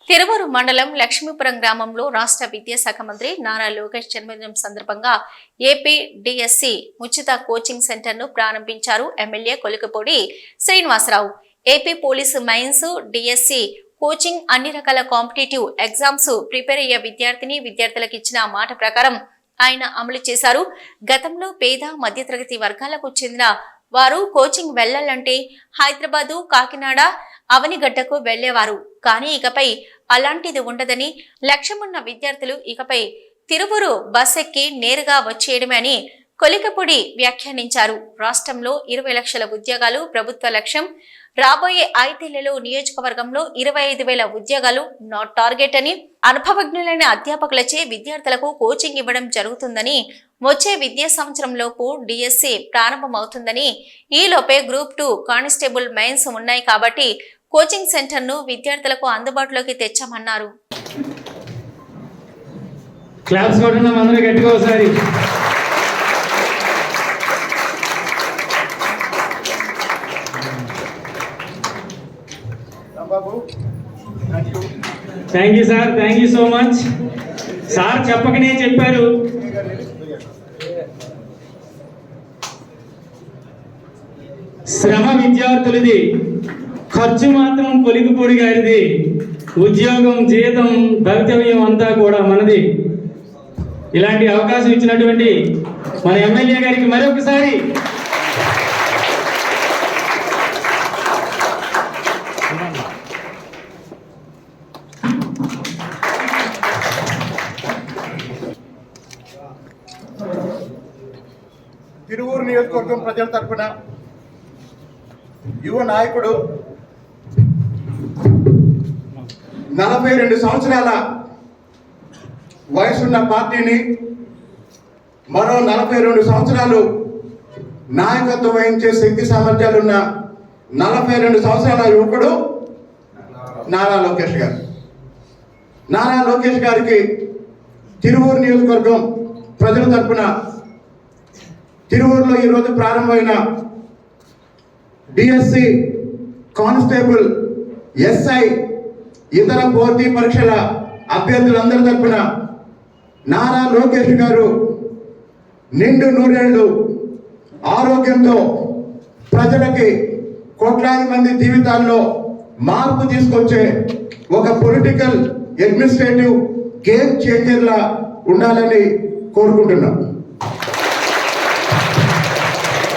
తిరువూరు మండలం లక్ష్మీపురం గ్రామంలో రాష్ట్ర విద్యాశాఖ మంత్రి నారా లోకేష్ జన్మదినం సందర్భంగా ఏపీ డిఎస్సి ఉచిత కోచింగ్ సెంటర్ ను ప్రారంభించారు MLA Kolikapudi Srinivasarao. AP police mains DSC coaching అన్ని రకాల కాంపిటేటివ్ ఎగ్జామ్స్ ప్రిపేర్ అయ్యే విద్యార్థులకు ఇచ్చిన మాట ప్రకారం ఆయన అమలు చేశారు. గతంలో పేద మధ్యతరగతి వర్గాలకు చెందిన వారు కోచింగ్ వెళ్లాలంటే హైదరాబాదు, కాకినాడ, అవనిగడ్డకు వెళ్లేవారు. కానీ ఇకపై అలాంటిది ఉండదని, లక్ష్యమున్న విద్యార్థులు ఇకపై తిరువురు బస్ ఎక్కి నేరుగా వచ్చేయడమే అని కొలికపూడి వ్యాఖ్యానించారు. రాష్ట్రంలో 20 లక్షల ఉద్యోగాలు ప్రభుత్వ లక్ష్యం. రాబోయే 5 ఏళ్లలో నియోజకవర్గంలో 25,000 ఉద్యోగాలు నాట్ టార్గెట్ అని, అనుభవజ్ఞులైన అధ్యాపకులచే విద్యార్థులకు కోచింగ్ ఇవ్వడం జరుగుతుందని, వచ్చే విద్యా సంవత్సరంలోపు డిఎస్సి ప్రారంభమవుతుందని, ఈలోపే గ్రూప్ 2 కానిస్టేబుల్ మైన్స్ ఉన్నాయి కాబట్టి కోచింగ్ సెంటర్ ను విద్యార్థులకు అందుబాటులోకి తెచ్చామన్నారు. క్లాప్స్ కొట్టండి అందరూ గట్టిగా ఒకసారి. Thank you sir, thank you so much. Sir చెప్పకనే చెప్పారు. శ్రమ విద్యార్థులది, ఖర్చు మాత్రం కొలికపూడి గారిది. ఉద్యోగం, జీతం, భవితవ్యం అంతా కూడా మనది. ఇలాంటి అవకాశం ఇచ్చినటువంటి మన ఎమ్మెల్యే గారికి మరొకసారి తిరువూరు నియోజకవర్గం ప్రజల తరఫున యువ నాయకుడు 42 సంవత్సరాల వయసున్న పార్టీని మరో 42 సంవత్సరాలు నాయకత్వం వహించే శక్తి సామర్థ్యాలున్న 42 సంవత్సరాల యువకుడు నారా లోకేష్ గారు. నారా లోకేష్ గారికి తిరువూరు నియోజకవర్గం ప్రజల తరఫున తిరువూరులో ఈరోజు ప్రారంభమైన డిఎస్సి, కానిస్టేబుల్, ఎస్ఐ, ఇతర పోటీ పరీక్షల అభ్యర్థులందరి తరఫున నారా లోకేష్ గారు నిండు 100 ఏళ్ళు ఆరోగ్యంతో ప్రజలకి, కోట్లాది మంది జీవితాల్లో మార్పు తీసుకొచ్చే ఒక పొలిటికల్, అడ్మినిస్ట్రేటివ్ గేమ్ చేంజర్లా ఉండాలని కోరుకుంటున్నాం.